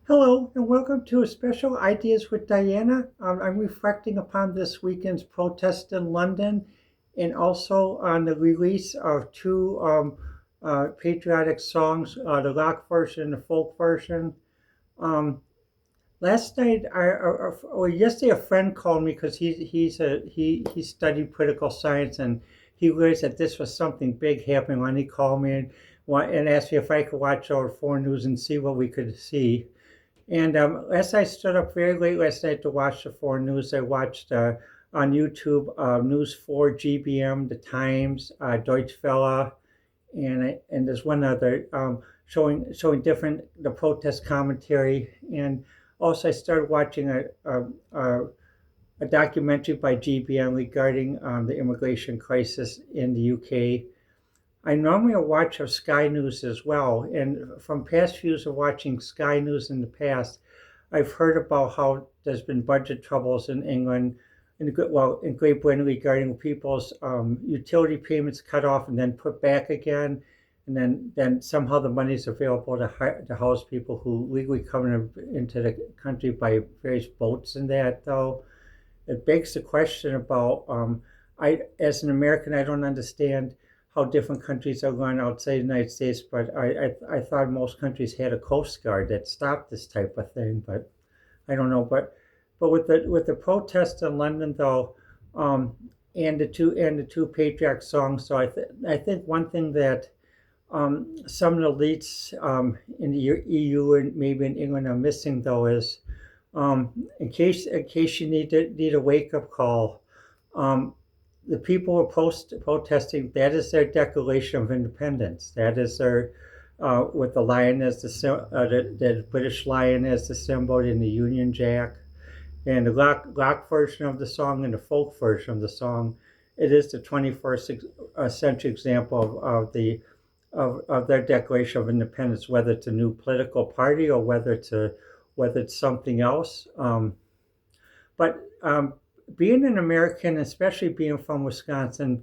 Hello, and welcome to a special Ideas with Diana. I'm reflecting upon this weekend's protest in London and also on the release of two patriotic songs, the rock version and the folk version. Um, Last night, or yesterday, a friend called me because he studied political science and he realized that this was something big happening. When he called me and asked me if I could watch our foreign news and see what we could see. And last I stood up very late last night to watch the foreign news. I watched on YouTube News 4, GBM, The Times, Deutsche Welle, and there's one other showing different the protest commentary. And also I started watching a documentary by GBM regarding the immigration crisis in the UK. I normally watch of Sky News as well, and from past views of watching Sky News in the past, I've heard about how there's been budget troubles in England, in Great Britain regarding people's utility payments cut off and then put back again, and then somehow the money is available to house people who legally come into the country by various boats and that. Though it begs the question about I as an American I don't understand how different countries are run outside the United States, but I thought most countries had a coast guard that stopped this type of thing, but I don't know. But with the protest in London though, and the two patriotic songs, so I think one thing that some of the elites in the EU and maybe in England are missing though is in case you need a wake up call, um, the people who are protesting. That is their Declaration of Independence. That is their with the lion as the British lion as the symbol in the Union Jack, and the rock version of the song and the folk version of the song. It is the 21st century example of their Declaration of Independence, whether it's a new political party or whether it's something else. But being an American, especially being from Wisconsin,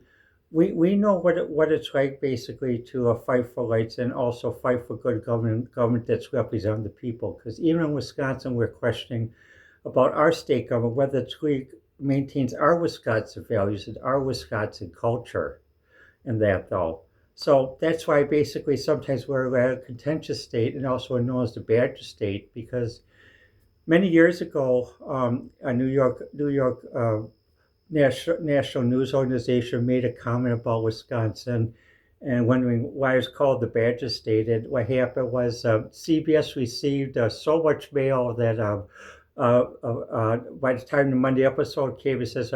we know what it's like basically to fight for rights and also fight for good government that's representing the people. Because even in Wisconsin, we're questioning about our state government whether it really maintains our Wisconsin values and our Wisconsin culture and that though. So that's why basically sometimes we're a contentious state and also known as the Badger state because many years ago, a New York national news organization made a comment about Wisconsin and wondering why it's called the Badger State. And what happened was CBS received so much mail that by the time the Monday episode came, it says,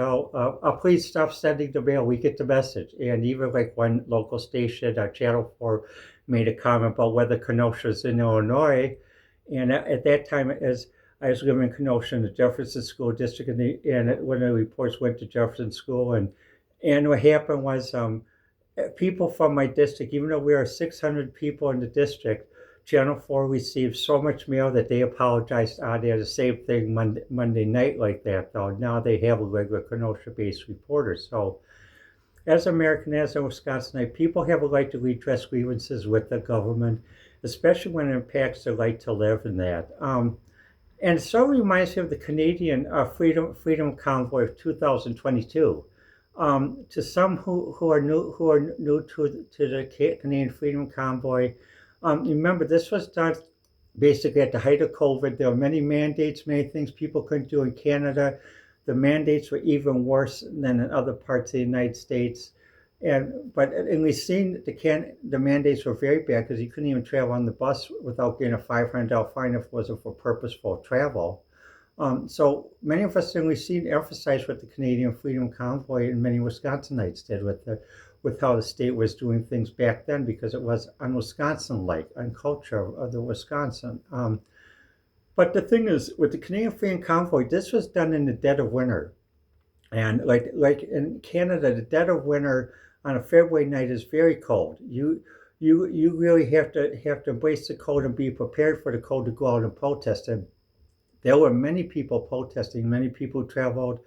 please stop sending the mail. We get the message." And even like one local station, Channel 4, made a comment about whether Kenosha is in Illinois. And at that time, as I was living in Kenosha in the Jefferson School District, and one of the reports went to Jefferson School, and what happened was people from my district, even though we are 600 people in the district, Channel 4 received so much mail that they apologized on there. The same thing Monday night like that, though. Now they have a regular Kenosha-based reporter. So as American, as a Wisconsinite, people have a right to redress grievances with the government, especially when it impacts their right to live in that. And it so reminds me of the Canadian Freedom Convoy of 2022. To some who are new to the Canadian Freedom Convoy, remember this was done basically at the height of COVID. There were many mandates, many things people couldn't do in Canada. The mandates were even worse than in other parts of the United States. And we've seen the mandates were very bad because you couldn't even travel on the bus without getting a $500 fine if it wasn't for purposeful travel. So many of us, and we've seen emphasized what the Canadian Freedom Convoy and many Wisconsinites did with how the state was doing things back then because it was un-Wisconsin-like, on culture of the Wisconsin. But the thing is, with the Canadian Freedom Convoy, this was done in the dead of winter. And like in Canada, the dead of winter on a February night is very cold. You really have to embrace the cold and be prepared for the cold to go out and protest. And there were many people protesting. Many people traveled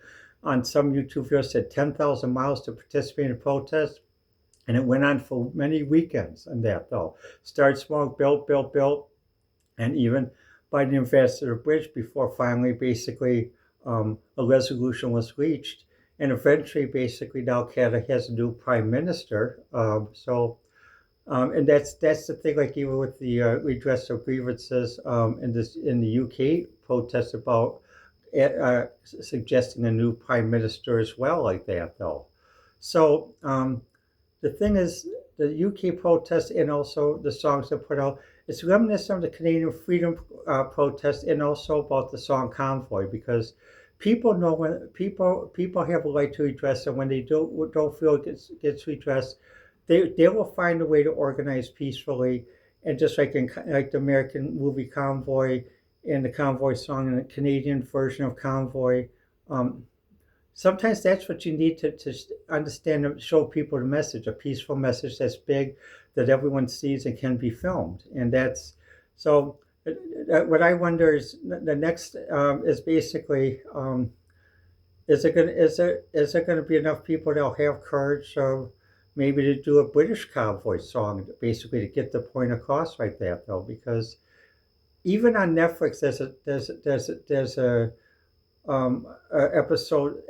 on some YouTube videos said 10,000 miles to participate in a protest. And it went on for many weekends and that though. Started small, built, and even by the Ambassador Bridge before finally basically a resolution was reached. And eventually, basically, now Canada has a new prime minister. And that's the thing. Like even with the redress of grievances in the UK protests about suggesting a new prime minister as well, like that though. So the thing is, the UK protest and also the songs they put out, it's reminiscent of the Canadian freedom protest and also about the song Convoy, because people know when people have a right to redress, and when they don't feel it gets redressed, they will find a way to organize peacefully. And just like in like the American movie Convoy and the Convoy song and the Canadian version of Convoy, um, sometimes that's what you need to understand and show people the message, a peaceful message that's big, that everyone sees and can be filmed. And that's so what I wonder is the next is basically is there going to be enough people that'll have courage maybe to do a British Convoy song basically to get the point across like that though, because even on Netflix there's a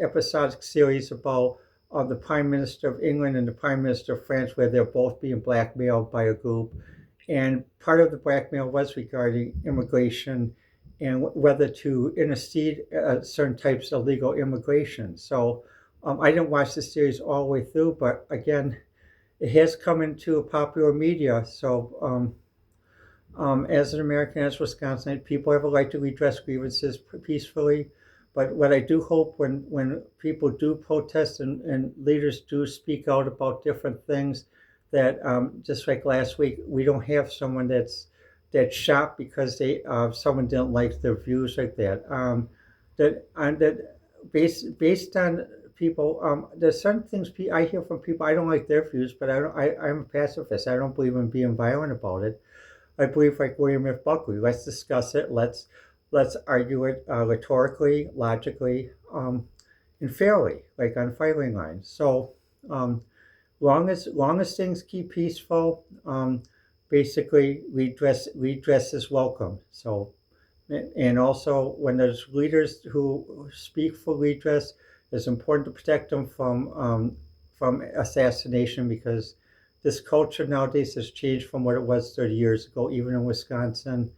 episodic series about the Prime Minister of England and the Prime Minister of France, where they're both being blackmailed by a group, and part of the blackmail was regarding immigration and whether to intercede certain types of legal immigration. So I didn't watch the series all the way through, but again, it has come into popular media. So as an American, as Wisconsin, people have a right to redress grievances peacefully. But what I do hope when people do protest and leaders do speak out about different things, that just like last week, we don't have someone that's shot because someone didn't like their views like that. That based on people, there's certain things I hear from people. I don't like their views, but I'm a pacifist. I don't believe in being violent about it. I believe like William F. Buckley. Let's discuss it. Let's argue it rhetorically, logically, and fairly, like on firing lines. So um, long as things keep peaceful, basically redress is welcome. So and also when there's leaders who speak for redress, it's important to protect them from assassination, because this culture nowadays has changed from what it was 30 years ago, even in Wisconsin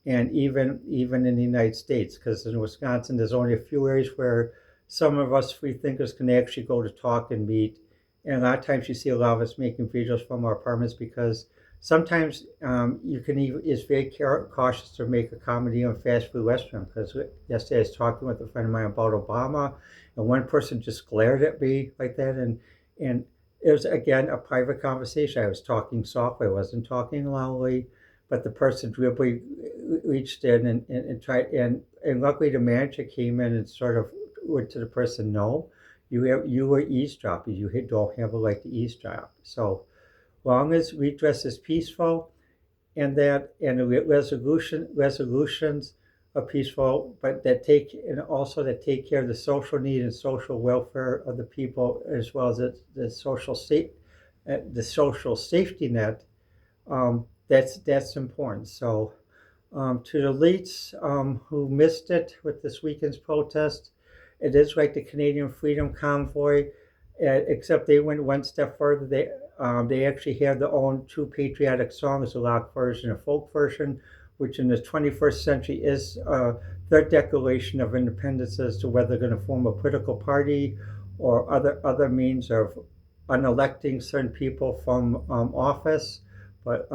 and even in the United States. Because in Wisconsin, there's only a few areas where some of us free thinkers can actually go to talk and meet. And a lot of times you see a lot of us making videos from our apartments, because sometimes you can even is very cautious to make a comedy on a fast food restaurant. Because yesterday I was talking with a friend of mine about Obama, and one person just glared at me like that, and it was again a private conversation. I was talking softly, I wasn't talking loudly, but the person really reached in and tried, and luckily the manager came in and sort of went to the person, no, you were eavesdropping. You don't have a right to eavesdrop. So long as redress is peaceful, and the resolutions are peaceful, but that take care of the social need and social welfare of the people, as well as the social safety net. That's important. So to the elites who missed it with this weekend's protest, it is like the Canadian Freedom Convoy, except they went one step further. They actually have their own two patriotic songs, a rock version, a folk version, which in the 21st century is their declaration of independence as to whether they're going to form a political party or other means of unelecting certain people from office. But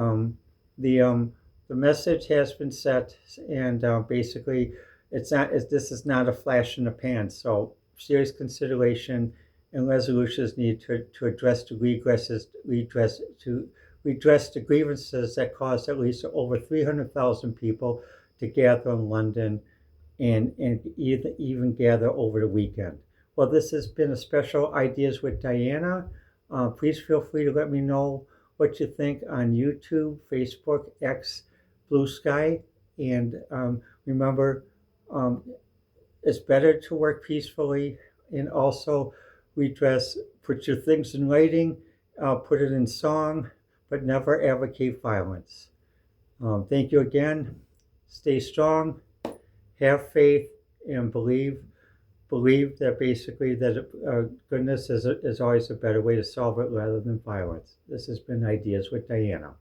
the message has been set, and basically, this is not a flash in the pan. So serious consideration and resolutions need to address the grievances that caused at least over 300,000 people to gather in London, and even gather over the weekend. Well, this has been a special Ideas with Diana. Please feel free to let me know what you think on YouTube, Facebook, X, Blue Sky, and remember, it's better to work peacefully, and also redress. Put your things in writing, put it in song, but never advocate violence. Thank you again. stay strong, have faith, and believe that basically that goodness is always a better way to solve it rather than violence. This has been Ideas with Diana.